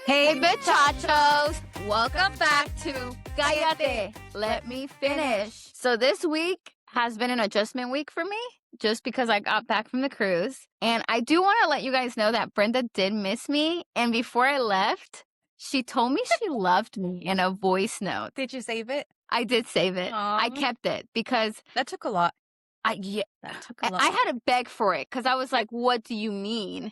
Hey, muchachos! Welcome back to Callate Let Me Finish. So this week has been an adjustment week for me, just because I got back from the cruise. And I do want to let you guys know that Brenda did miss me. And before I left, she told me she loved me in a voice note. Did you save it? I did save it. I kept it because that took a lot. That took a lot. I had to beg for it because I was like, what do you mean?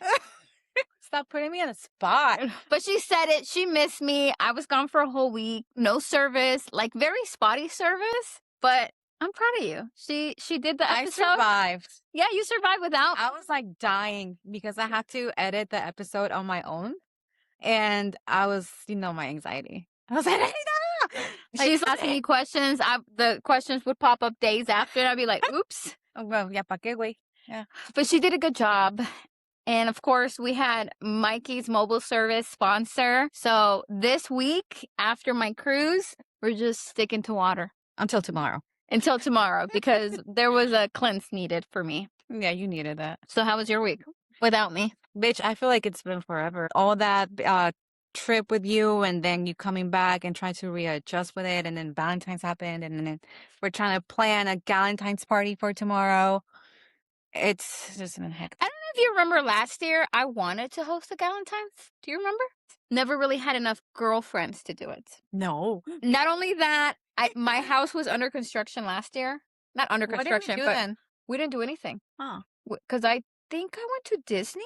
Stop putting me on the spot. But she said it. She missed me. I was gone for a whole week. No service. Like, very spotty service. But I'm proud of you. She did the episode. I survived. Yeah, you survived without. I was like dying because I had to edit the episode on my own. And I was, my anxiety. I was like, Reyna! She's asking me questions. The questions would pop up days after. And I'd be like, oops. Oh, well, yeah, pa qué, güey. Yeah. But she did a good job. And of course, we had Mikey's mobile service sponsor. So this week, after my cruise, we're just sticking to water. Until tomorrow. Because there was a cleanse needed for me. Yeah, you needed that. So how was your week without me? Bitch, I feel like it's been forever. All that trip with you and then you coming back and trying to readjust with it. And then Valentine's happened. And then we're trying to plan a Galentine's party for tomorrow. It's just been hectic. I don't know if you remember last year, I wanted to host a Galentine's. Do you remember? Never really had enough girlfriends to do it. No. Not only that, my house was under construction last year. Not under construction, but then? We didn't do anything. Oh. Because I think I went to Disney.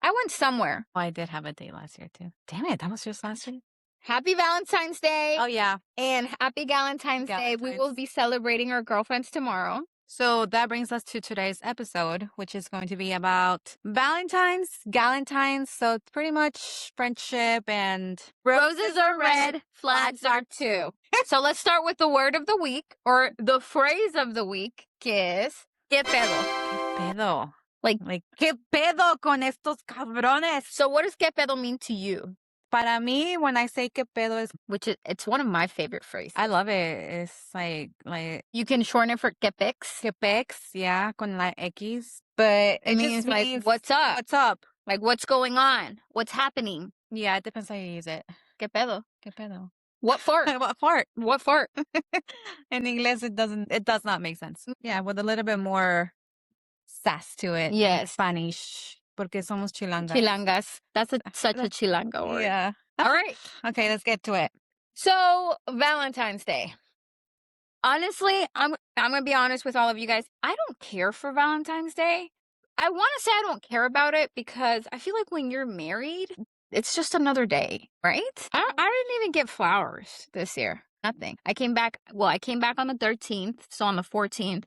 I went somewhere. Oh, I did have a date last year, too. Damn it, that was just last year. Happy Valentine's Day. Oh, yeah. And happy Galentine's Day. We will be celebrating our girlfriends tomorrow. So that brings us to today's episode, which is going to be about Valentine's, Galentines. So it's pretty much friendship and roses are red, flags are too. So let's start with the word of the week, or the phrase of the week, que es ¿qué pedo? ¿Qué pedo? Like ¿qué pedo con estos cabrones? So what does ¿qué pedo mean to you? Para mí, when I say ¿qué pedo it's one of my favorite phrases. I love it. It's like you can shorten it for ¿qué pex? ¿Qué pex? Yeah, con la X. But it means like what's up? What's up? Like what's going on? What's happening? Yeah, it depends how you use it. ¿Qué pedo? ¿Qué pedo? What fart? What fart? What fart? In English, it does not make sense. Yeah, with a little bit more sass to it. Yes. Spanish. Porque somos chilangas. Chilangas. That's such a chilanga word. Yeah. All right. Okay, let's get to it. So, Valentine's Day. Honestly, I'm going to be honest with all of you guys. I don't care for Valentine's Day. I want to say I don't care about it because I feel like when you're married, it's just another day, right? I didn't even get flowers this year. Nothing. I came back on the 13th. So on the 14th,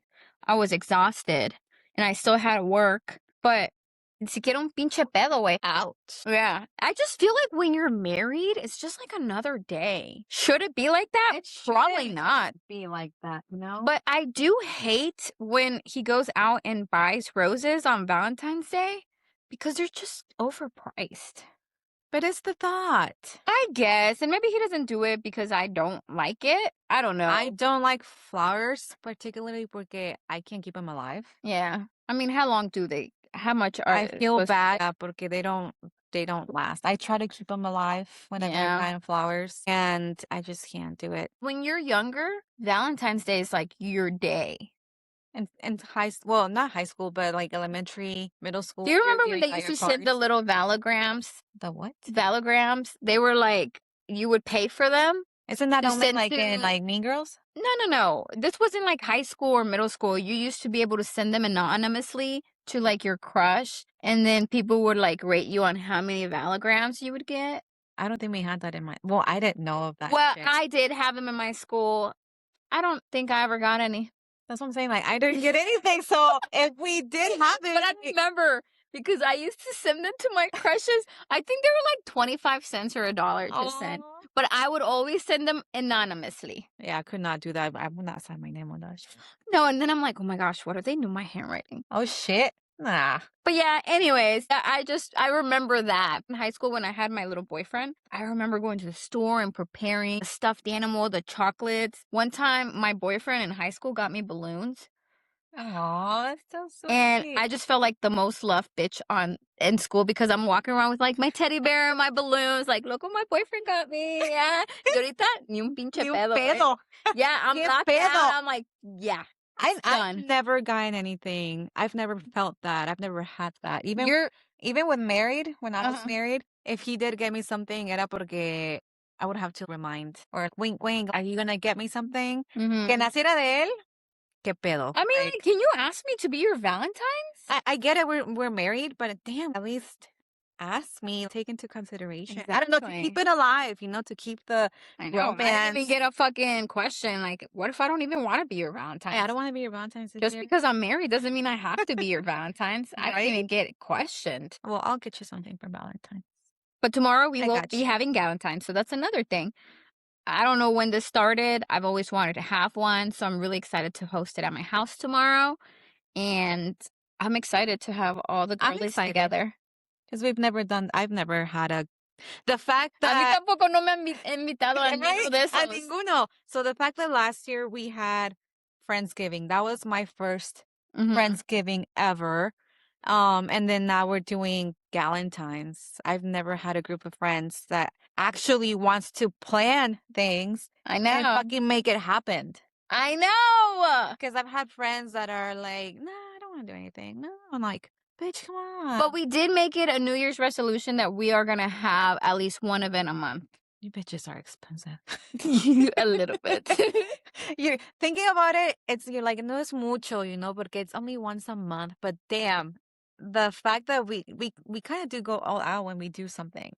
I was exhausted and I still had to work. But ni siquiera un pinche pedo way out. Yeah. I just feel like when you're married, it's just like another day. Should it be like that? Probably not. Be like that, But I do hate when he goes out and buys roses on Valentine's Day because they're just overpriced. But it's the thought. I guess. And maybe he doesn't do it because I don't like it. I don't know. I don't like flowers, particularly porque I can't keep them alive. Yeah. I mean, how much are I feel bad porque they don't last. I try to keep them alive whenever I'm buying flowers, and I just can't do it. When you're younger, Valentine's Day is like your day. And not high school, but like elementary, middle school. Do you remember when they used to send the little valograms? The what? Valograms. They were like, you would pay for them. Isn't that only like in like Mean Girls? No. This was in like high school or middle school. You used to be able to send them anonymously to like your crush, and then people would like rate you on how many valograms you would get. I don't think we had that in my. Well, I didn't know of that. Well, I did have them in my school. I don't think I ever got any. That's what I'm saying. Like, I didn't get anything. So if we did have it, but I remember because I used to send them to my crushes. I think they were like 25 cents or $1 to send. But I would always send them anonymously. Yeah, I could not do that. I would not sign my name on that. No, and then I'm like, oh my gosh, what if they knew my handwriting? Oh shit. Nah. But yeah, anyways, I remember that. In high school when I had my little boyfriend, I remember going to the store and preparing the stuffed animal, the chocolates. One time, my boyfriend in high school got me balloons. Aw, that's so And sweet. I just felt like the most loved bitch on in school because I'm walking around with like my teddy bear and my balloons, like, look what my boyfriend got me. Yeah. Y ahorita, ni un pinche Ni un pedo, eh. pedo. Yeah, I'm Qué locked out. pedo. I'm like, yeah, I've done. never gotten anything. I've never felt that. I've never had that. You're Even when married, when I was uh-huh. married, if he did get me something, era porque I would have to remind or wink, wink. Are you gonna get me something? Que Mhm. naciera de él. Qué pedo. I mean, like, Like can you ask me to be your Valentine's? I get it. We're married, but damn, at least ask me. Take into consideration. I don't know to keep Exactly. it alive. To keep the I know. I didn't even romance. get a fucking question. Like, what if I don't even want to be your Hey, I Valentine's? don't want to be your Valentine's this Just year, because I'm married doesn't mean I have to be your Valentine's. I didn't right? even get questioned. Well, I'll get you something for Valentine's. But tomorrow we I will got be you. having Galentine, so that's another thing. I don't know when this started. I've always wanted to have one, so I'm really excited to host it at my house tomorrow. And I'm excited to have all the I'm girlies excited together. because I've never had the fact A mí that, tampoco no me han invitado a right? ninguno de A esos. ninguno. So the fact that last year we had Friendsgiving, that was my first Mhm. Friendsgiving ever. And then now we're doing Galentine's. I've never had a group of friends that actually wants to plan things I and know. fucking make it happen. I know. Because I've had friends that are like, nah, I don't want to do anything. No, I'm like, bitch, come on. But we did make it a New Year's resolution that we are going to have at least one event a month. You bitches are expensive. A little bit. You're thinking about it, you're like, no es mucho, porque it's only once a month. But damn, the fact that we kind of do go all out when we do something.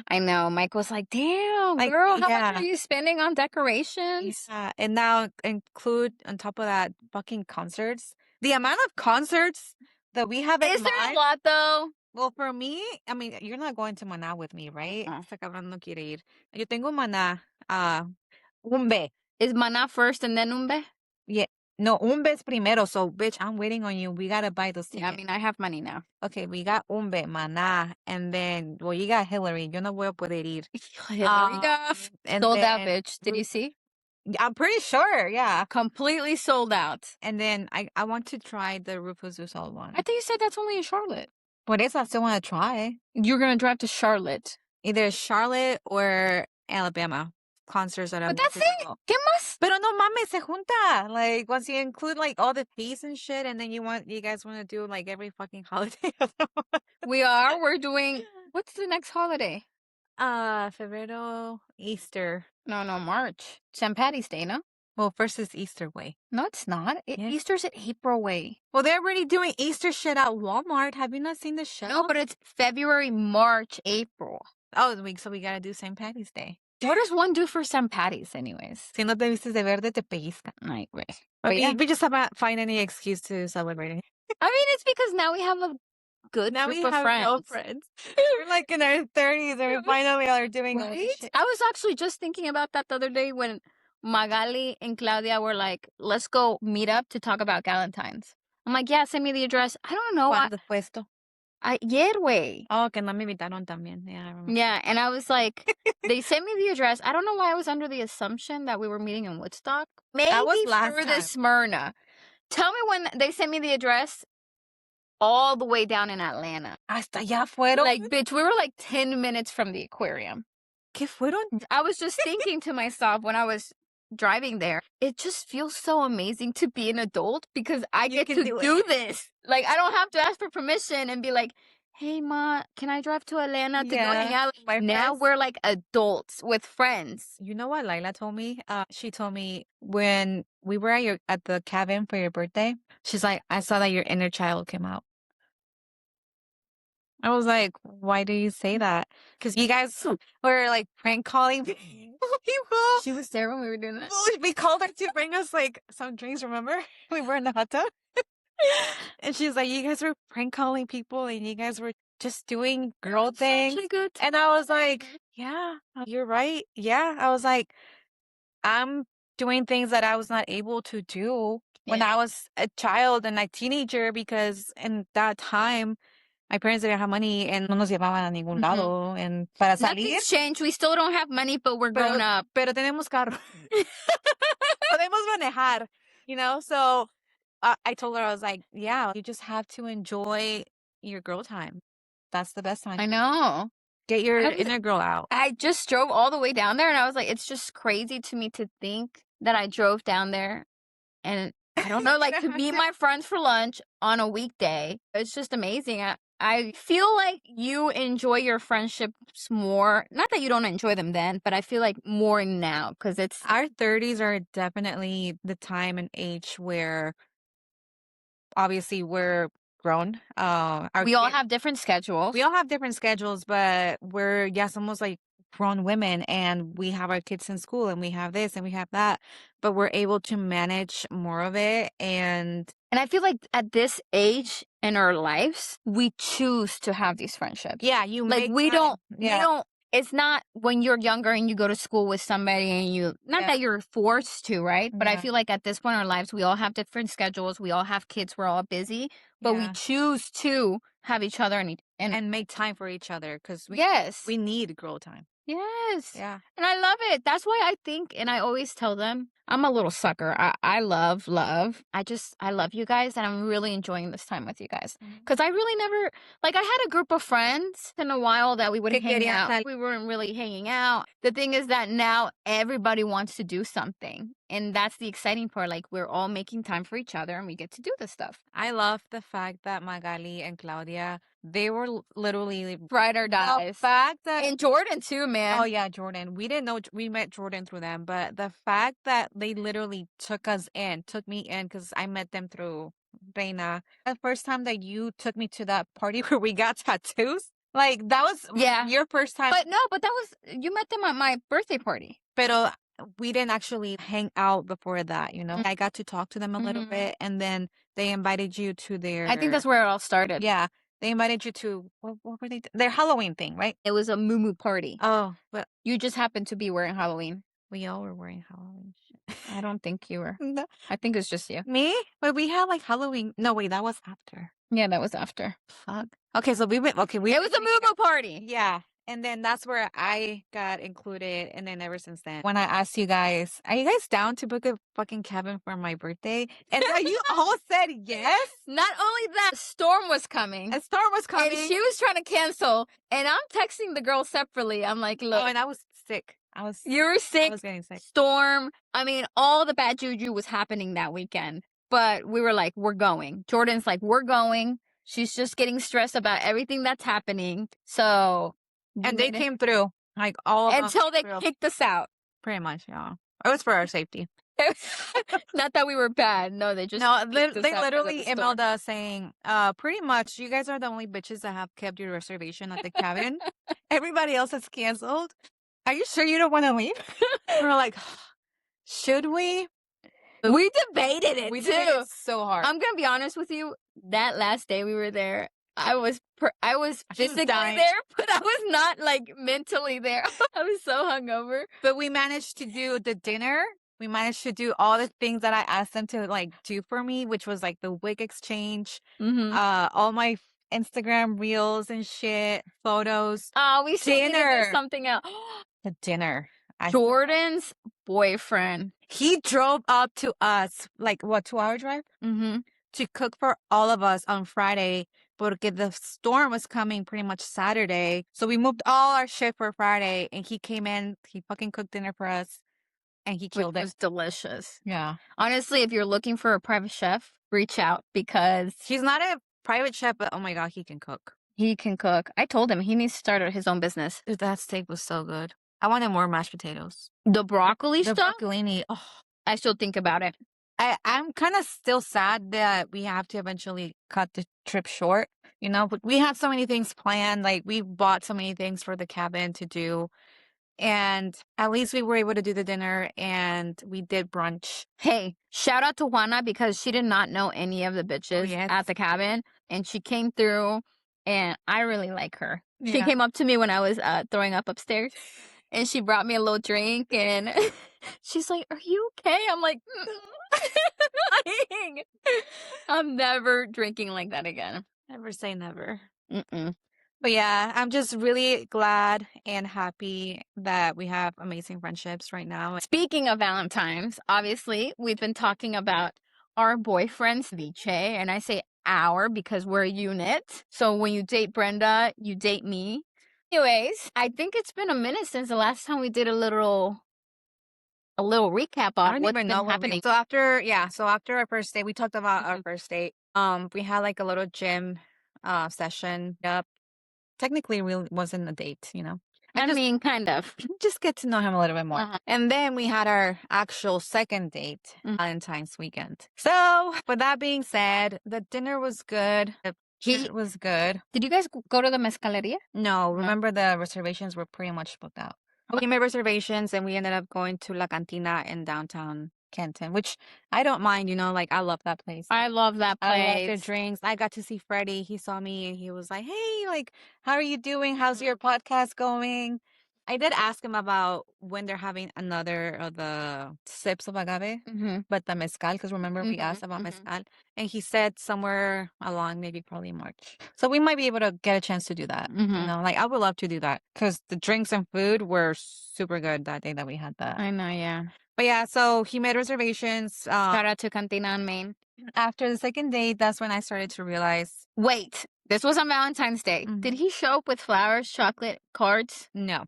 I know. Mike was like, damn, Like, girl, how much are yeah. you spending on decorations? Yeah. And now include on top of that fucking concerts. The amount of concerts that we have in Is there a mind. lot though? Well, for me, I mean, you're not going to Maná with me, right? Uh-uh. Esta cabrón no quiere ir. Yo tengo Maná, Umbe. Is Mana first and then Umbe? Yeah. No, Umbe es primero. So, bitch, I'm waiting on you. We gotta buy those Yeah, I tickets. mean, I have money now. Okay, we got Umbe, Maná, and then, well, you got Hillary. Yo no voy a poder ir. Hillary Duff. And Sold out, then, bitch. Did you see? I'm pretty sure, yeah. Completely sold out. And then I want to try the Rufus Du Sol one. I thought you said that's only in Charlotte. Por eso I still want to try. You're going to drive to Charlotte. Either Charlotte or Alabama. Concerts that I But want that's to it. go. ¿Qué más? Pero no mames, se junta. Like, once you include, like, all the fees and shit, and then you guys want to do, like, every fucking holiday. We're doing, what's the next holiday? Febrero, Easter. No, March. St. Patty's Day, no? Well, first is Easter way. No, it's not. Yes. Easter's at April way. Well, they're already doing Easter shit at Walmart. Have you not seen the show? No, but it's February, March, April. Oh, so we gotta do St. Patty's Day. What does one do for St. Patty's anyways? Si no te vistes de verde, te pellizcan. Like, wait. But But yeah. we just have to find any excuse to celebrate it. I mean, it's because now we have a good Now group we of have friends. girlfriends. We're like in our 30s and we finally are doing all this Right? shit. I was actually just thinking about that the other day when Magali and Claudia were like, let's go meet up to talk about Galentine's. I'm like, yeah, send me the address. I don't know. ¿Cuándo fue esto? Ayer, güey. Oh, que no me invitaron también. Yeah, I remember. Yeah, and I was like, they sent me the address. I don't know why I was under the assumption that we were meeting in Woodstock. Maybe That was last further time. Smyrna. Tell me when they sent me the address all the way down in Atlanta. Hasta allá fueron. Like, bitch, we were like 10 minutes from the aquarium. ¿Qué fueron? I was just thinking to myself when I was driving there, it just feels so amazing to be an adult because I get to do this. Like, I don't have to ask for permission and be like, hey, Ma, can I drive to Atlanta to go hang out? Now we're like adults with friends. You know what Lila told me? She told me when we were at the cabin for your birthday, she's like, I saw that your inner child came out. I was like, why do you say that? Because you guys were like prank calling people. She was there when we were doing that. We called her to bring us like some drinks, remember? We were in the hot tub. And she's like, you guys were prank calling people and you guys were just doing girl things. And I was like, yeah, you're right. Yeah. I was like, I'm doing things that I was not able to do when I was a child and a teenager because in that time, my parents didn't have money and no nos llevaban a ningún lado. And para salir. Nothing's changed. We still don't have money, but we're grown up. Pero tenemos carro. Podemos manejar, so I told her, I was like, yeah, you just have to enjoy your girl time. That's the best time. I know. Get your I was inner girl out. I just drove all the way down there, and I was like, it's just crazy to me to think that I drove down there and I don't know, You like, don't to have meet to. my friends for lunch on a weekday. It's just amazing. I feel like you enjoy your friendships more. Not that you don't enjoy them then, but I feel like more now because it's Our 30s are definitely the time and age where obviously we're grown. Our we all kid, have different schedules. we all have different schedules, but we're, yes, almost like grown women, and we have our kids in school, and we have this and we have that, but we're able to manage more of it. And And I feel like at this age in our lives, we choose to have these friendships. yeah, you Like make we time. Yeah. don't it's not when you're younger and you go to school with somebody and you not Yeah. that you're forced to, right? But I Yeah. feel like at this point in our lives, we all have different schedules. We all have kids. We're all busy, but we Yeah. choose to have each other and And make time for each other because yes. we need girl time. Yes. Yeah. And I love it. That's why I think, and I always tell them, I'm a little sucker. I love love. I love you guys, and I'm really enjoying this time with you guys. Mhm. Because I really never, like, I had a group of friends in a while that we would Que hang querían out. salir. We weren't really hanging out. The thing is that now everybody wants to do something. And that's the exciting part. Like, we're all making time for each other, and we get to do this stuff. I love the fact that Magali and Claudia, they were literally Ride or the dies. fact that, And Jordan, too, man. oh yeah, Jordan. We didn't know, we met Jordan through them, but the fact that they literally took us in, took me in, because I met them through Reyna. The first time that you took me to that party where we got tattoos, like that was Yeah. your first time. But no, but that was, you met them at my birthday party. Pero we didn't actually hang out before that, you know. Mm. I got to talk to them a little Mhm. bit, and then they invited you to I think their, that's where it all started. yeah, they invited you to, what were they? Their Halloween thing, right? It was a moo party. Oh, but You just happened to be wearing Halloween. we all were wearing Halloween shit. I don't think you were. No. I think it's just you. Me? But we had like Halloween. No, wait, that was after. Yeah, that was after. Fuck. Okay, so we went. Okay, we. It was a moo party. Yeah, and then that's where I got included, and then ever since then, when I asked you guys, "Are you guys down to book a fucking cabin for my birthday?" And then you all said yes. Not only that, a storm was coming. A storm was coming. And she was trying to cancel. And I'm texting the girls separately. I'm like, look. Oh, and I was sick. You were sick. I was getting sick. Storm. I mean, all the bad juju was happening that weekend. But we were like, we're going. Jordan's like, we're going. She's just getting stressed about everything that's happening. So. And they came through. Like all of them until they came through. kicked us out. Pretty much, yeah. It was for our safety. Not that we were bad. No, they just No, kicked us they out literally because of the storm. emailed us saying, pretty much, you guys are the only bitches that have kept your reservation at the cabin. Everybody else has canceled. Are you sure you don't want to leave? We're like, should we? We debated it We too. debated so hard. I'm gonna be honest with you. That last day we were there, I was She was physically dying. there, but I was not like mentally there. I was so hungover. But we managed to do the dinner. We managed to do all the things that I asked them to like do for me, which was like the wig exchange, all my Instagram reels and shit, photos. Oh, we still need to do Dinner. something else. The dinner. Jordan's boyfriend. He drove up to us, like what, 2-hour drive? To cook for all of us on Friday, porque the storm was coming pretty much Saturday. So we moved all our shit for Friday, and he came in, he fucking cooked dinner for us, and he killed Which it. was delicious. Yeah. Honestly, if you're looking for a private chef, reach out because He's not a private chef, but oh my God, he can cook. he can cook. I told him he needs to start his own business. Dude, that steak was so good. I wanted more mashed potatoes. The broccoli The stuff, broccolini. Oh, I still think about it. I'm kind of still sad that we have to eventually cut the trip short. You know, but we had so many things planned. Like we bought so many things for the cabin to do. And at least we were able to do the dinner, and we did brunch. Hey, shout out to Juana because she did not know any of the bitches yes. at the cabin. And she came through, and I really like her. She Yeah. came up to me when I was throwing up upstairs. And she brought me a little drink, and she's like, "Are you okay?" I'm like, "Dying." I'm never drinking like that again. Never say never. Mm-mm. But yeah, I'm just really glad and happy that we have amazing friendships right now. Speaking of Valentine's, obviously, we've been talking about our boyfriends, Viche, and I say our because we're a unit. So when you date Brenda, you date me. Anyways, I think it's been a minute since the last time we did a little recap I on don't what's even been know what happening. so after our first date, we talked about our Mhm. first date. We had like a little gym session. Yep. Technically really wasn't a date, you know. We I mean, kind of. just get to know him a little bit more. Uh-huh. And then we had our actual second date, Mhm. Valentine's weekend. So, with that being said, the dinner was good. The He food was good. Did you guys go to the mezcaleria? No, No. remember the reservations were pretty much booked out. We made reservations and we ended up going to La Cantina in downtown Canton, which I don't mind, you know, like I love that place. I love that I love their place. drinks. I got to see Freddie. He saw me and he was like, "Hey, like, how are you doing? How's your podcast going?" I did ask him about when they're having another of the sips of agave, Mhm. but the mezcal, because remember we Mhm. asked about Mhm. mezcal, and he said somewhere along maybe probably March. So we might be able to get a chance to do that. You Mhm. know, like I would love to do that because the drinks and food were super good that day that we had that. I know, yeah. But yeah, so he made reservations. Shout out to Cantina on Main. After the second date, that's when I started to realize Wait, this was on Valentine's Day. Did Mhm. he show up with flowers, chocolate, cards? No.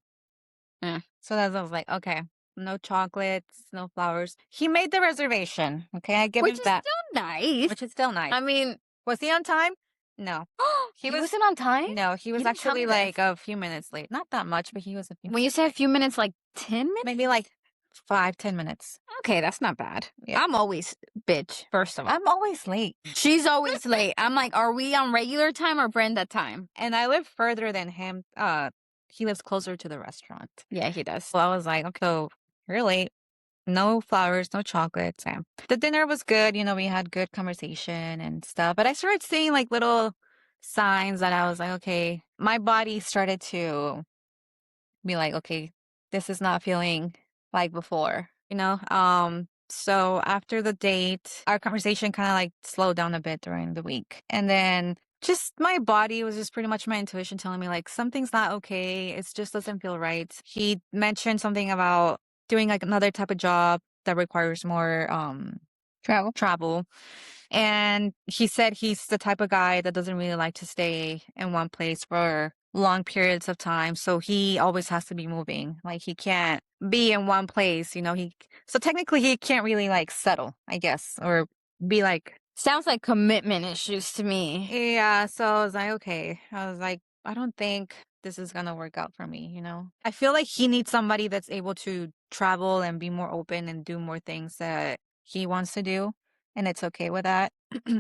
Eh. So that's I was like, okay, no chocolates, no flowers. He made the reservation. Okay, I give Which him is that, still nice. which is still nice. I mean, Was he on time? No. He he was wasn't on time? no, he You was didn't tell actually me like this. a few minutes late. Not that much, but he was a few When you say a few minutes, like 10 minutes? maybe like 5, 10 minutes. Okay, that's not bad. Yeah. I'm always bitch, first of all. I'm always late. She's always late. I'm like, are we on regular time or Brenda time? And I live further than him. He lives closer to the restaurant. Yeah, he does. So I was like, okay, so you're late. No flowers, no chocolates. And the dinner was good. You know, we had good conversation and stuff. But I started seeing like little signs that I was like, okay, my body started to be like, okay, this is not feeling like before, you know? So after the date, our conversation kind of like slowed down a bit during the week. And then just my body was just pretty much my intuition telling me like something's not okay. It just doesn't feel right. He mentioned something about doing like another type of job that requires more travel. And he said he's the type of guy that doesn't really like to stay in one place for long periods of time. So he always has to be moving. Like he can't be in one place, you know. So technically he can't really like settle, I guess, or be like Sounds like commitment issues to me. yeah. So I was like, okay. I was like, I don't think this is gonna work out for me, you know. I feel like he needs somebody that's able to travel and be more open and do more things that he wants to do. And it's okay with that.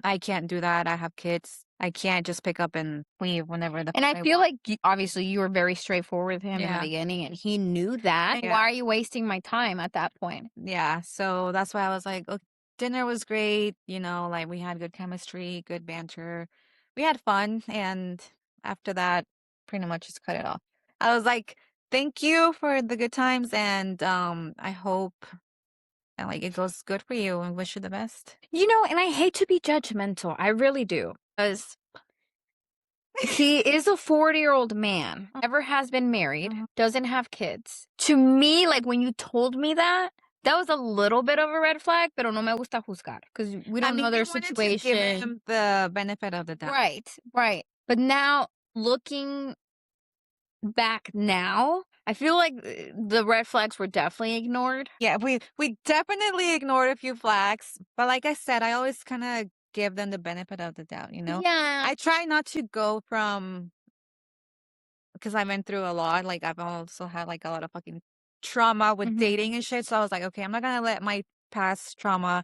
I can't do that. I have kids. I can't just pick up and leave whenever the And I fuck I feel want. like obviously you were very straightforward with him in the Yeah. beginning and he knew that. Yeah. Why are you wasting my time at that point? Yeah. So that's why I was like, okay, dinner was great. You know, like we had good chemistry, good banter. We had fun. And after that, pretty much just cut it off. I was like, thank you for the good times. And I hope like it goes good for you and wish you the best. You know, and I hate to be judgmental. I really do. Because he is a 40-year-old man, never has been married, Mhm. doesn't have kids. To me, like when you told me that, that was a little bit of a red flag, pero no me gusta juzgar because we I don't mean, know we their wanted to give situation. him the benefit of the doubt. Right, right. But now, looking back now, I feel like the red flags were definitely ignored. Yeah, we definitely ignored a few flags, but like I said, I always kind of give them the benefit of the doubt, you know? Yeah. I try not to go from because I've been through a lot. Like I've also had like a lot of fucking trauma with Mhm. dating and shit. So I was like, okay, I'm not gonna let my past trauma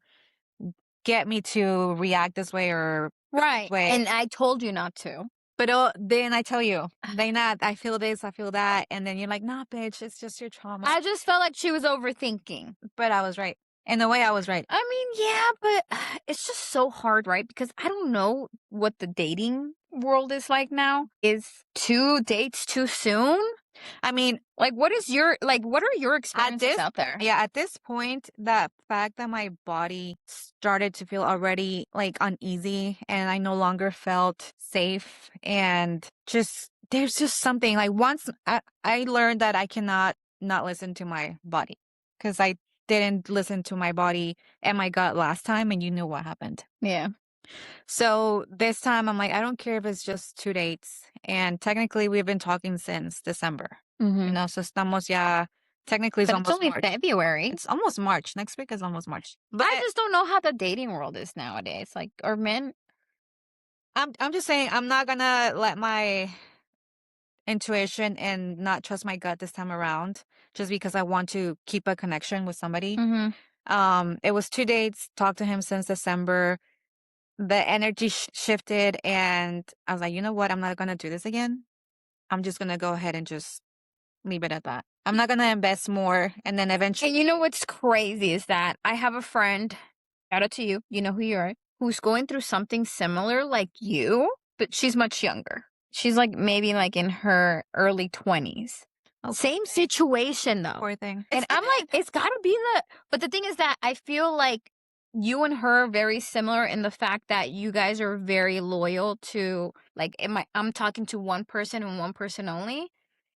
get me to react this way or Right. way. And I told you not to. But then I tell you, they not. I feel this, I feel that, and then you're like, nah, bitch, it's just your trauma. I just felt like she was overthinking. But I was right. In a way, I was right. I mean, yeah, but it's just so hard, right? Because I don't know what the dating world is like now. Is 2 dates too soon? I mean, Like, what are your experiences out there? yeah, at this point, that fact that my body started to feel already like uneasy and I no longer felt safe and just there's just something like once I learned that I cannot not listen to my body because I didn't listen to my body and my gut last time, and you knew what happened. Yeah. So this time I'm like, I don't care if it's just 2 dates. And technically we've been talking since December. Mhm. So estamos ya technically it's But it's almost only March. February. It's almost March. Next week is almost March. But I just don't know how the dating world is nowadays. Like, or men. I'm just saying I'm not gonna let my intuition and not trust my gut this time around just because I want to keep a connection with somebody. Mhm. It was 2 dates, talked to him since December. The energy shifted and I was like, you know what? I'm not gonna do this again. I'm just gonna go ahead and just leave it at that. I'm not gonna invest more and then eventually And you know what's crazy is that I have a friend, shout out to you, you know who you are, who's going through something similar like you, but she's much younger. She's like maybe like in her early 20s. oh, Same situation though. poor thing. And I'm like, it's gotta be but the thing is that I feel like you and her are very similar in the fact that you guys are very loyal to like I'm talking to one person and one person only.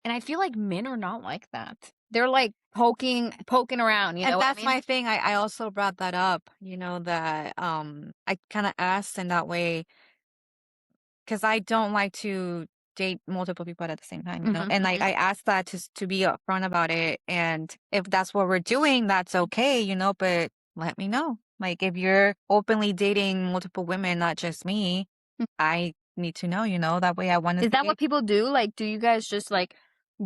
And I feel like men are not like that. They're like poking around, you And know what I that's mean? my thing. I also brought that up, that I kind of asked in that way because I don't like to date multiple people at the same time, Mhm, and like mhm. I asked that to be upfront about it. And if that's what we're doing, that's okay, but let me know. Like if you're openly dating multiple women, not just me, Mm. I need to know, that way I want to Is that see. what people do? Like, do you guys just like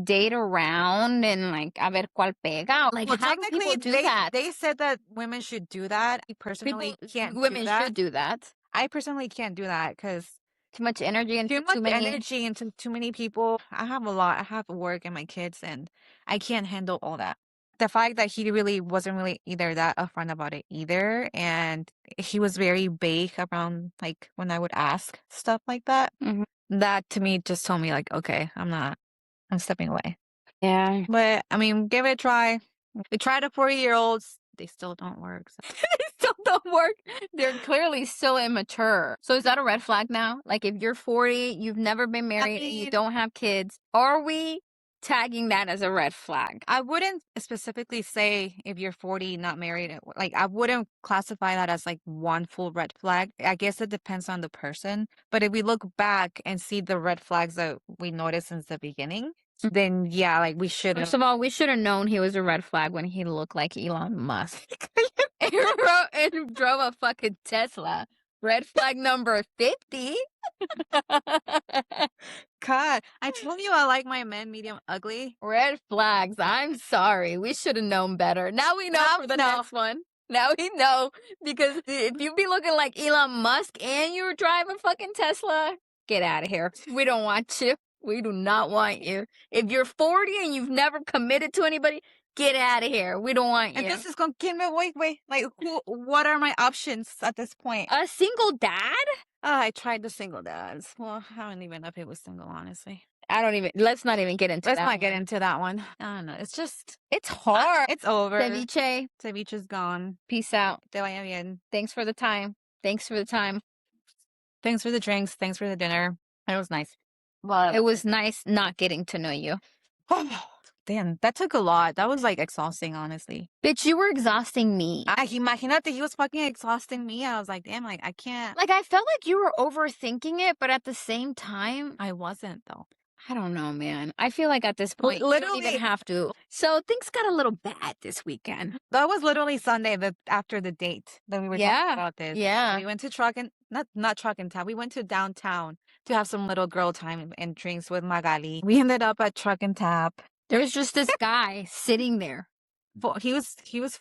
date around and like a ver cuál pega? Like, Well, how do people technically, do that? they said that women should do that. I People, personally can't do women that. should do that. I personally can't do that because Too much energy too into much too many. energy into too many people. I have a lot. I have work and my kids, and I can't handle all that. The fact that he really wasn't really either that upfront about it either, and he was very vague around like when I would ask stuff like that. Mhm. That to me just told me like, okay, I'm not. I'm stepping away. Yeah. But I mean, give it a try. We tried a 40-year-olds. They still don't work. So. Still don't work. They're clearly still immature. So is that a red flag now? Like if you're 40, you've never been I married, and you mean, don't have kids, are we tagging that as a red flag? I wouldn't specifically say if you're 40, not married. Like, I wouldn't classify that as like one full red flag. I guess it depends on the person. But if we look back and see the red flags that we noticed since the beginning, then yeah, like we should First have. of all, we should have known he was a red flag when he looked like Elon Musk and drove a fucking Tesla. Red flag number 50. God, I told you I like my men medium ugly. Red flags. I'm sorry. We should have known better. Now we know Now for we the know. next one. Now we know because if you be looking like Elon Musk and you were driving fucking Tesla, get out of here. We don't want you. We do not want you. If you're 40 and you've never committed to anybody, get out of here. We don't want you. And this is gonna give me wait. Like, what are my options at this point? A single dad? I tried the single dads. Well, I don't even know if it was single, honestly. Let's not even get into Let's that not get one. into that one. I don't know. It's just, It's hard. it's over. Ceviche, Ceviche's gone. peace out. Te vaya bien. Thanks for the time. Thanks for the time. Thanks for the drinks. Thanks for the dinner. It was nice. Well, it was nice not getting to know you. Damn, that took a lot. That was like exhausting, honestly. Bitch, you were exhausting me. Imagínate, he was fucking exhausting me. I was like, damn, like I can't. Like, I felt like you were overthinking it, but at the same time, I wasn't though. I don't know, man. I feel like at this point, you don't even have to. So things got a little bad this weekend. That was literally Sunday after the date that we were talking about this. Yeah. We went to truck and not truck and town. We went to downtown to have some little girl time and drinks with Magali. We ended up at Truck and Tap. There was just this guy sitting there. He was.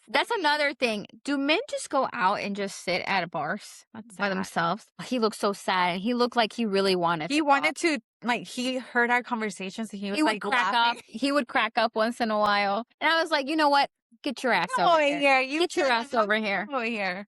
That's another thing. Do men just go out and just sit at bars by themselves? He looked so sad, and he looked like he really wanted. He wanted to like. He heard our conversations. And he was like crack laughing. up. He would crack up once in a while, and I was like, you know what? Get your ass over here. Get your ass over here. Over here.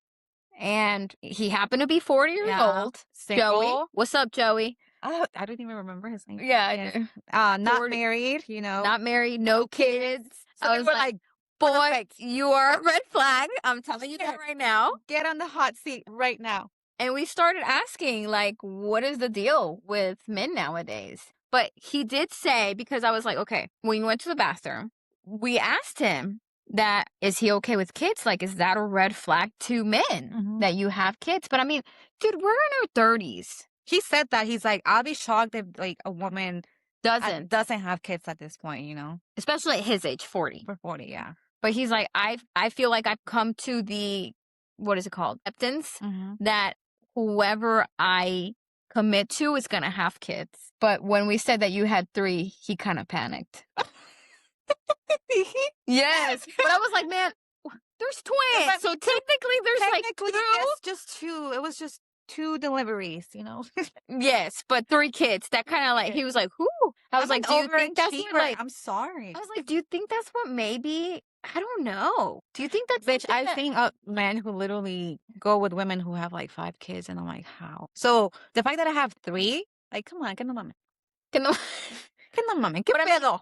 And he happened to be 40 years old. Single. Joey, what's up, Joey? Oh, I don't even remember his name. Yeah, not 40 married. not married, no kids. So I was like, boy, perfect. you are a red flag. I'm telling you that right now. Get on the hot seat right now. And we started asking, like, what is the deal with men nowadays? But he did say, because I was like, okay, when we went to the bathroom, we asked him, that is he okay with kids? Like, is that a red flag to men that you have kids? But I mean, dude, we're in our 30s. He said that. He's like, I'll be shocked if like a woman Doesn't have kids at this point, you know? especially at his age, 40. For 40, yeah. But he's like, I feel like I've come to the, what is it called? Acceptance that whoever I commit to is gonna have kids. But when we said that you had 3, he kind of panicked. Yes. But I was like, man, there's twins. So technically there's like 2. It's just 2. It was just 2 deliveries, you know? Yes, but 3 kids. That kind of like, he was like, whoo. I was like, do you think that's what, like, I'm sorry. I was like, do you think that's what maybe, I don't know. Do you think that's Bitch, something I've that- seen men who literally go with women who have like 5 kids, and I'm like, how? So the fact that I have 3, like, come on, que no mames. Que no- Que no mames, que But I mean, pedo?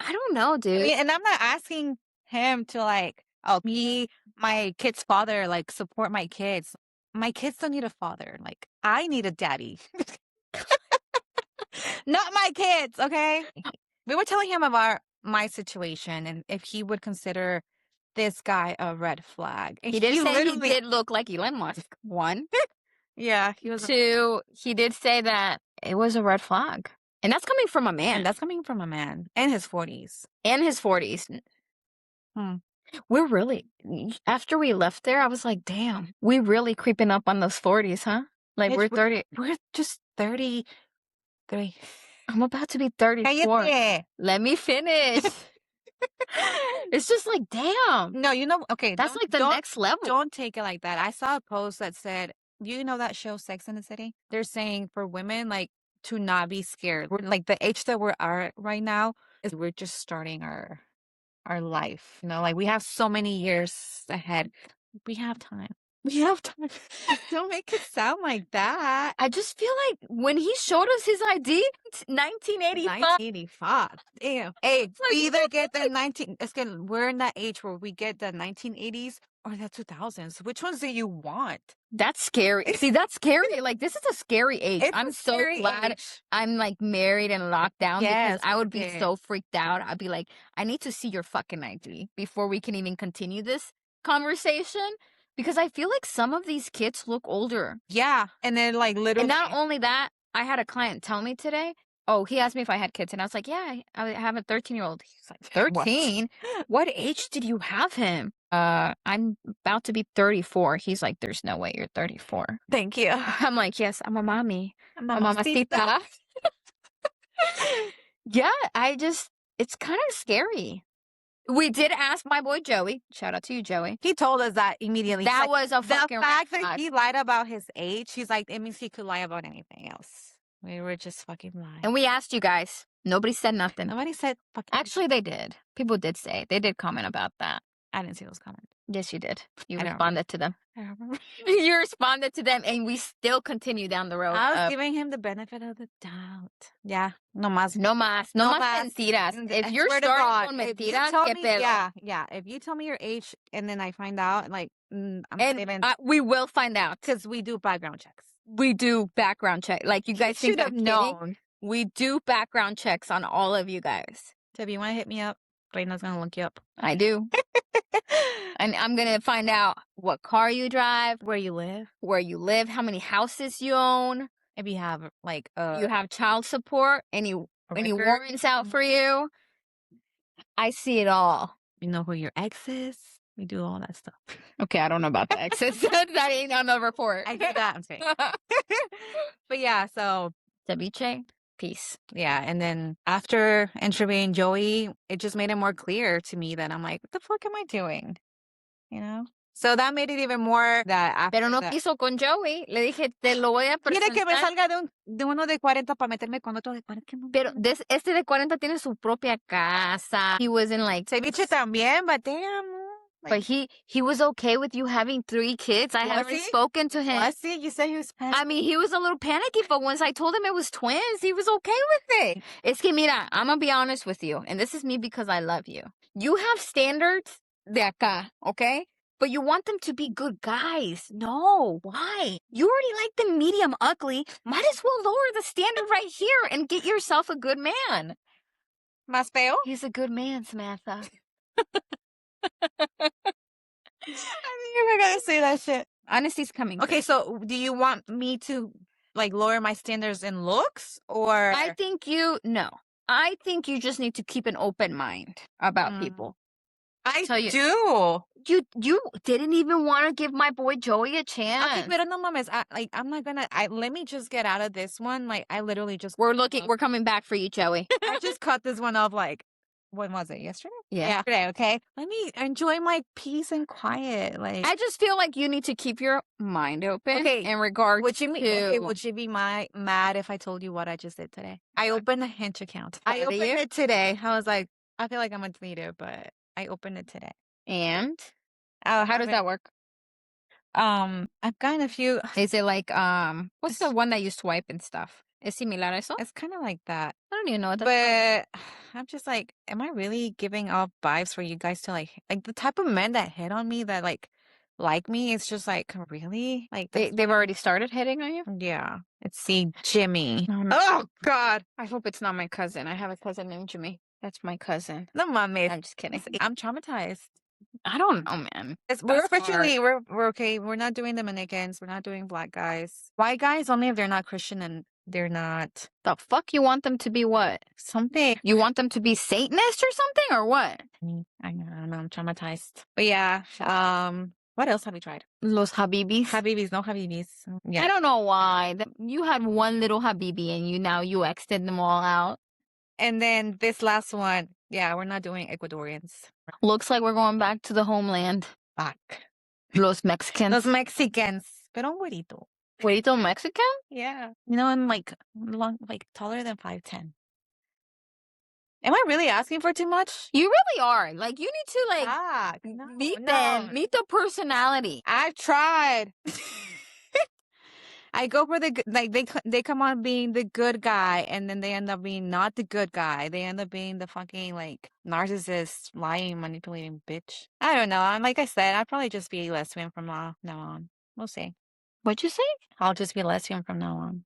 I don't know, dude. I mean, and I'm not asking him to like, oh, me, my kid's father, like support my kids. My kids don't need a father. Like, I need a daddy. Not my kids, okay? We were telling him about my situation and if he would consider this guy a red flag. And He did say he literally, did look like Elon Musk. 1. yeah, he was. 2, he did say that it was a red flag. And that's coming from a man. And that's coming from a man in his 40s. In his 40s. We're really, after we left there, I was like, damn, we really creeping up on those 40s, huh? Like, Bitch, we're 30. We're just 33. I'm about to be 34. Cállate. Let me finish. It's just like, damn. No, you know, okay. That's like the next level. Don't take it like that. I saw a post that said, you know that show Sex and the City? They're saying for women, like, to not be scared. We're like the age that we're at right now is we're just starting our life. You know, like we have so many years ahead. We have time. We have time. Don't make it sound like that. I just feel like when he showed us his ID, 1985. 1985. Damn. Hey, like, we either get the 19. It's good. We're in that age where we get the 1980s or the 2000s. Which ones do you want? That's scary. See, that's scary. Like, this is a scary age. I'm so glad I'm like married and locked down because I would be so freaked out. I'd be like, I need to see your fucking ID before we can even continue this conversation. Because I feel like some of these kids look older. Yeah. And then like literally. And not only that, I had a client tell me today, oh, he asked me if I had kids. And I was like, yeah, I have a 13-year-old. He's like, 13? What age did you have him? I'm about to be 34. He's like, there's no way you're 34. Thank you. I'm like, yes, I'm a mommy. I'm a mamacita. Yeah, it's kind of scary. We did ask my boy Joey. Shout out to you, Joey. He told us that immediately. That was a fucking the fact that he lied about his age. He's like, it means he could lie about anything else. We were just fucking lying. And we asked you guys. Nobody said nothing. Nobody said fucking. Actually, they did. People did say. They did comment about that. I didn't see those comments. Yes, you did. You responded to them. I don't remember. You responded to them, and we still continue down the road. I was giving him the benefit of the doubt. Yeah. No más. No más. No más mentiras. If you're starting con mentiras, que pedo. Yeah. If you tell me your age and then I find out, like, we will find out. Because we do background checks. We do background check. Like, you guys should have known. We do background checks on all of you guys. So if you want to hit me up, Reyna's going to look you up. I do. And I'm going to find out what car you drive. Where you live. How many houses you own. If you have, like, you have child support. Any warrants out for you. I see it all. You know who your ex is. We do all that stuff. Okay, I don't know about the exes. That ain't on the report. I do that. I'm saying. But yeah, so. Ceviche. Peace. Yeah, and then after interviewing Joey, it just made it more clear to me that I'm like, what the fuck am I doing? You know? So that made it even more that after. Pero no quiso con Joey. Le dije, te lo voy a presentar. Quiere que me salga de uno de 40 para meterme con otro de 40. Pero este de 40 tiene su propia casa. He was in like. Ceviche también, but damn. But he was okay with you having 3 kids. I had already spoken to him. Was he? You said he was panicky. I mean, he was a little panicky, but once I told him it was twins, he was okay with it. Es que mira, I'm going to be honest with you, and this is me because I love you. You have standards de acá, okay? But you want them to be good guys. No, why? You already like them medium ugly. Might as well lower the standard right here and get yourself a good man. Más feo? He's a good man, Samantha. I think you're gonna say that shit. Honesty's coming Okay, first. so do you want me to like lower my standards in looks or I think you just need to keep an open mind about Mm, people. I So do. you didn't even want to give my boy Joey a Okay, chance. pero no mames. I'm not gonna. Let me just get out of this one. Like, I literally just. We're coming back for you, Joey. I just cut this one off. Like, when was it? Yesterday? Yeah. Yesterday. Okay. Let me enjoy my peace and quiet. Like, I just feel like you need to keep your mind open okay. in regards Would you mean? Okay. to Would you be mad if I told you what I just did today? I opened a Hinge account. I Proud of opened you. it today. I was like, I feel like I'm gonna delete it, but I opened it today. And how does that work? I've gotten a few. Is it like what's the one that you swipe and stuff? Es similar a eso? It's kind of like that. I don't even know what that's called. But I'm just like, am I really giving off vibes for you guys to like the type of men that hit on me that like me? It's just like, really? Like They've already started hitting on you? yeah. Let's see, Jimmy. No, no. Oh God. I hope it's not my cousin. I have a cousin named Jimmy. That's my cousin. No mames. I'm just kidding. I'm traumatized. I don't know, man. We're That's hard. officially we're okay. We're not doing Dominicans. We're not doing black guys. White guys only if they're not Christian and they're not The fuck you want them to be what? something. You want them to be Satanist or something or what? I don't know. I'm traumatized. But yeah. What else have we tried? Los Habibis. Habibis, no Habibis. Yeah. I don't know why. You had one little Habibi and you exited them all out. And then this last one, yeah, we're not doing Ecuadorians. Looks like we're going back to the homeland. Back. Los Mexicans. Los Mexicans. Pero un güerito. Güerito Mexican? Yeah. You know, I'm like taller than 5'10". Am I really asking for too much? You really are. Like, you need to, like, Fuck. meet the personality. I've tried. I go for they come on being the good guy and then they end up being not the good guy. They end up being the fucking like narcissist, lying, manipulating bitch. I don't know. Like I said, I'd probably just be lesbian from now on. We'll see. What'd you say? I'll just be lesbian from now on.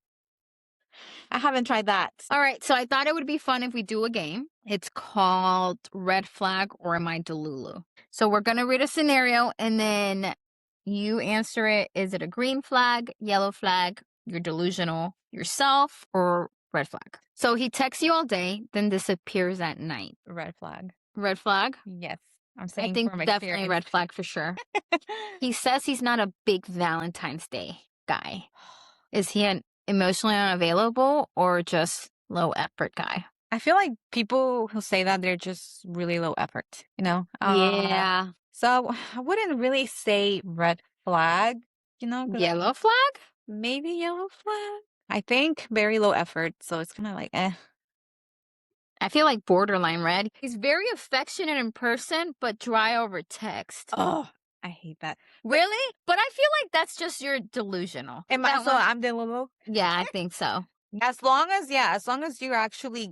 I haven't tried that. All right, so I thought it would be fun if we do a game. It's called Red Flag or Am I Delulu? So we're going to read a scenario and then you answer it. Is it a green flag, yellow flag, you're delusional yourself, or red flag? So he texts you all day, then disappears at night. Red flag. Red flag? Yes. I'm saying I think from definitely experience. red flag for sure. He says he's not a big Valentine's Day guy. Is he an emotionally unavailable or just low effort guy? I feel like people who say that they're just really low effort, you know? Yeah. So I wouldn't really say red flag, you know? Yellow flag? Maybe yellow flag. I think very low effort, so it's kind of like I feel like borderline red. He's very affectionate in person, but dry over text. Oh, I hate that. Really? But I feel like that's just you're delusional. I'm Delulu? Yeah, I think so. As long as you're actually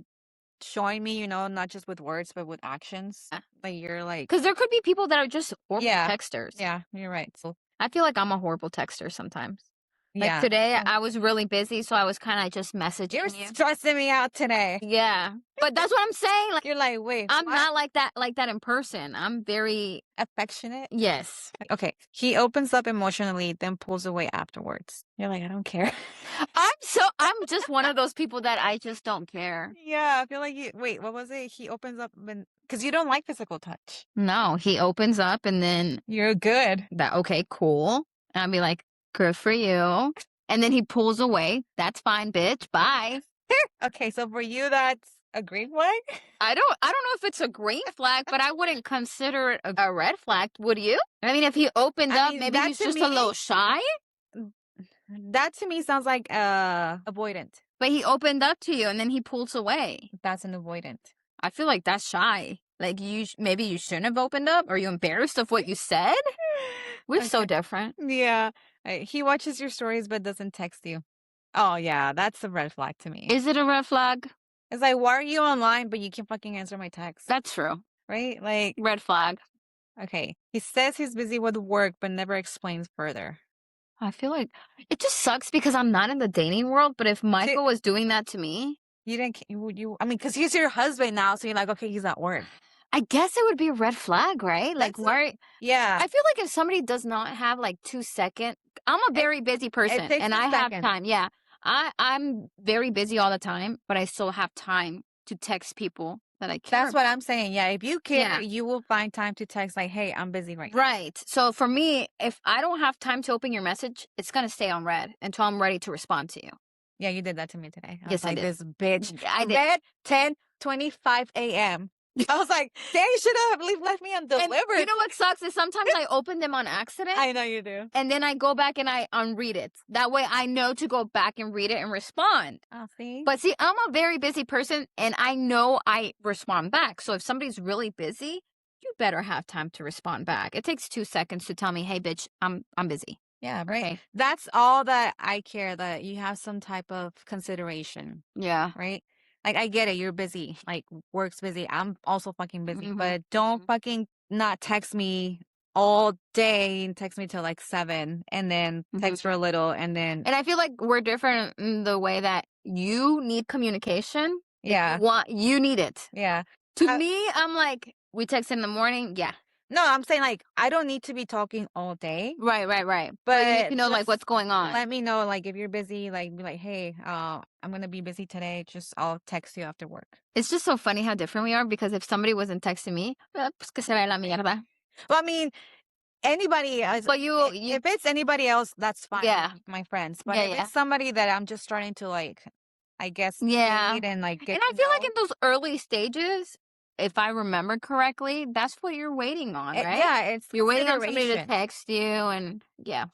showing me, you know, not just with words, but with actions. Like you're like, Because there could be people that are just horrible texters. Yeah, you're right. So I feel like I'm a horrible texter sometimes. Like yeah. today, I was really busy, so I was kind of just messaging You're you. stressing me out today. Yeah, but that's what I'm saying. Like You're like, wait, I'm what? not like that in person. I'm very Affectionate. yes. Okay, he opens up emotionally, then pulls away afterwards. You're like, I don't care. I'm just one of those people that I just don't care. Yeah, I feel like wait, what was it? He opens up because you don't like physical touch. No, he opens up and then You're good. okay, cool. And I'll be like, good for you. And then he pulls away. That's fine, bitch. Bye. Okay, so for you, that's a green flag? I don't know if it's a green flag, but I wouldn't consider it a red flag. Would you? I mean, if he opened up, mean, maybe that he's to just a little shy. That to me sounds like avoidant. But he opened up to you and then he pulls away. That's an avoidant. I feel like that's shy. Like maybe you shouldn't have opened up. Are you embarrassed of what you said? We're so different. Yeah. He watches your stories but doesn't text you. Oh yeah, that's a red flag to me. Is it a red flag? It's like, why are you online but you can't fucking answer my text? That's true. Right? Like Red flag. Okay. He says he's busy with work but never explains further. I feel like it just sucks because I'm not in the dating world, but if Michael was doing that to me, you didn't I mean, because he's your husband now, so you're like, okay, he's at work. I guess it would be a red flag, right? Like, That's why? yeah. I feel like if somebody does not have like 2 seconds, I'm a It very busy it person takes and a I have second. time. Yeah. I'm very busy all the time, but I still have time to text people that I care That's what about. I'm saying. Yeah, if you care, Yeah. you will find time to text like, "Hey, I'm busy right now." Right. So for me, if I don't have time to open your message, it's going to stay on red until I'm ready to respond to you. Yeah, you did that to me today. I was Yes, I like, did. "This bitch." I did. Red 10:25 a.m. I was like, "Dang, you should have left me And you undelivered." know what sucks is sometimes I open them on accident I know you do. and then I go back and I unread it. That way I know to go back and read it and respond. Oh, see? But see, I'm a very busy person and I know I respond back. So if somebody's really busy, you better have time to respond back. It takes 2 seconds to tell me, "Hey bitch, I'm busy." Yeah, right. Okay. That's all that I care, that you have some type of consideration, Yeah. right? Like, I get it, you're busy, like, work's busy. I'm also fucking busy, Mhm. but don't fucking not text me all day and text me till like 7 and then text for a little and then And I feel like we're different in the way that you need communication. If yeah, you need it. yeah. To I, me, I'm like, we text in the morning. Yeah. no, I'm saying like I don't need to be talking all day, Right. But you need but to know like just what's going on. let me know like if you're busy, like be like, "Hey, I'm gonna be busy today. Just I'll text you after work." It's just so funny how different we are because if somebody wasn't texting me, pues que se vaya la mierda. Well, I mean, anybody else, But you, if it's anybody else, that's fine, yeah, my friends. But if yeah. it's somebody that I'm just starting to like, I guess, Yeah. date and like And get I to feel like know, in those early stages, if I remember correctly, that's what you're waiting on, right? yeah, it's You're waiting on somebody to consideration. text you and yeah.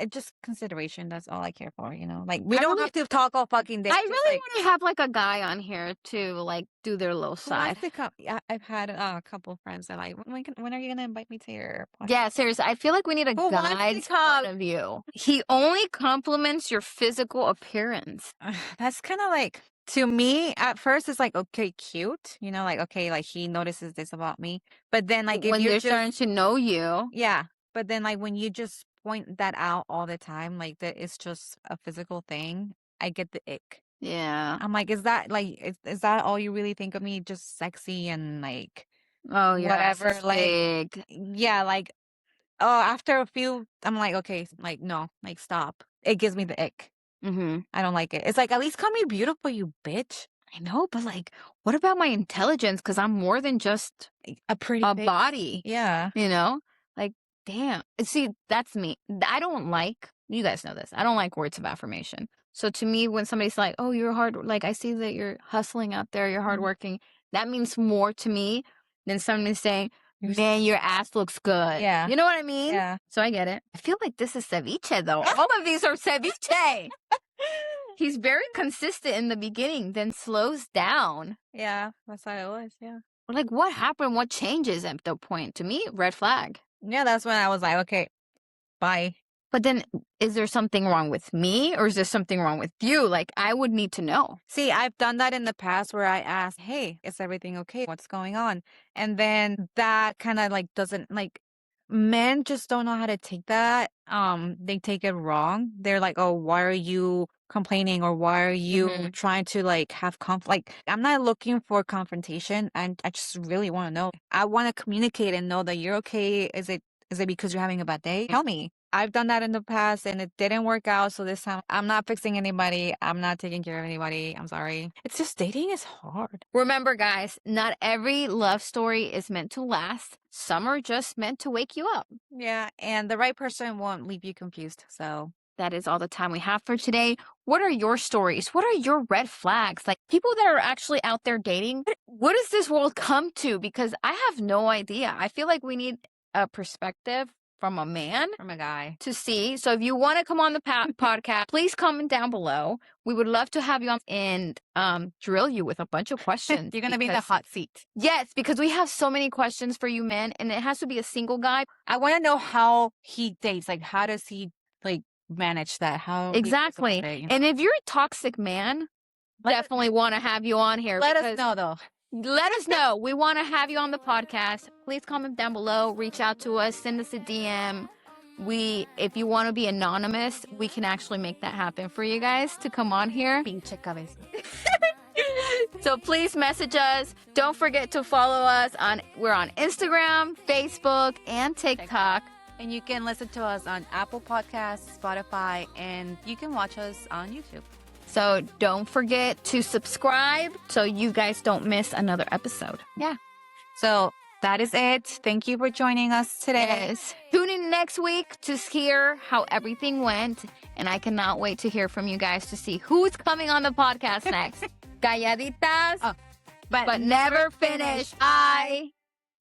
Just consideration. That's all I care for. Like we I don't really have to talk all fucking day. I Just really like want to have like a guy on here to like do their little who wants side. to come? Yeah, I've had a couple friends that like, when are you gonna invite me to your podcast? Yeah, seriously. I feel like we need a Who wants to guy's come? point of view. He only compliments your physical appearance. That's kind of like, to me at first it's like, okay, cute, like, okay, like he notices this about me, but then like if When you're they're just starting to know you, yeah, but then like when you just point that out all the time, like that it's just a physical thing, I get the ick. yeah. I'm like, is that like is that all you really think of me, just sexy and like Oh, your ass whatever, is like big. yeah, like, oh, after a few I'm like, okay, like no, like stop, it gives me the ick. Mm-hmm. I don't like it. It's like, at least call me beautiful, you bitch. I know, but like, what about my intelligence? Because I'm more than just A pretty a face. body, Yeah. you know? Like, damn. See, that's me. I don't like, you guys know this. I don't like words of affirmation. So to me, when somebody's like, oh, you're hard, like, I see that you're hustling out there, you're Mhm. hardworking, that means more to me than somebody saying, You're man, your ass looks good. yeah. You know what I mean? Yeah. So I get it. I feel like this is ceviche, though. All of these are ceviche. He's very consistent in the beginning, then slows down. Yeah, that's how it was, yeah. Like, what happened? What changes at the point? To me, red flag. Yeah, that's when I was like, "Okay, bye." But then, is there something wrong with me or is there something wrong with you? Like, I would need to know. See, I've done that in the past where I asked, "Hey, is everything okay? What's going on?" And then that kinda, like, doesn't like, men just don't know how to take that. They take it wrong. They're like, "Oh, why are you complaining, or why are you Hmm. trying to, like, have like, I'm not looking for confrontation, and I just really wanna know. I wanna communicate and know that you're okay. Is it because you're having a bad day? Tell me. I've done that in the past and it didn't work out. So this time I'm not fixing anybody. I'm not taking care of anybody. I'm sorry. It's just, dating is hard. Remember, guys, not every love story is meant to last. Some are just meant to wake you up. Yeah. And the right person won't leave you confused. So That is all the time we have for today. What are your stories? What are your red flags? Like people that are actually out there dating, what does this world come to? Because I have no idea. I feel like we need a perspective from a man from a guy, to see. So if you want to come on the podcast, please comment down below. We would love to have you on and drill you with a bunch of questions. you're going to be in the hot seat. Yes, because we have so many questions for you men and it has to be a single guy. I want to know how he dates. Like, how does he like manage that? How he goes about Exactly. it, And if you're a toxic man, definitely want to have you on here. Let us know though. Let us know. We want to have you on the podcast. Please comment down below. Reach out to us. Send us a DM. If you want to be anonymous, we can actually make that happen for you guys to come on here. Pinche cabeza. So please message us. Don't forget to follow us we're on Instagram, Facebook, and TikTok. And you can listen to us on Apple Podcasts, Spotify, and you can watch us on YouTube. So don't forget to subscribe so you guys don't miss another episode. Yeah. So that is it. Thank you for joining us today. Yes. Tune in next week to hear how everything went. And I cannot wait to hear from you guys to see who's coming on the podcast next. Calladitas, but never finish. Bye.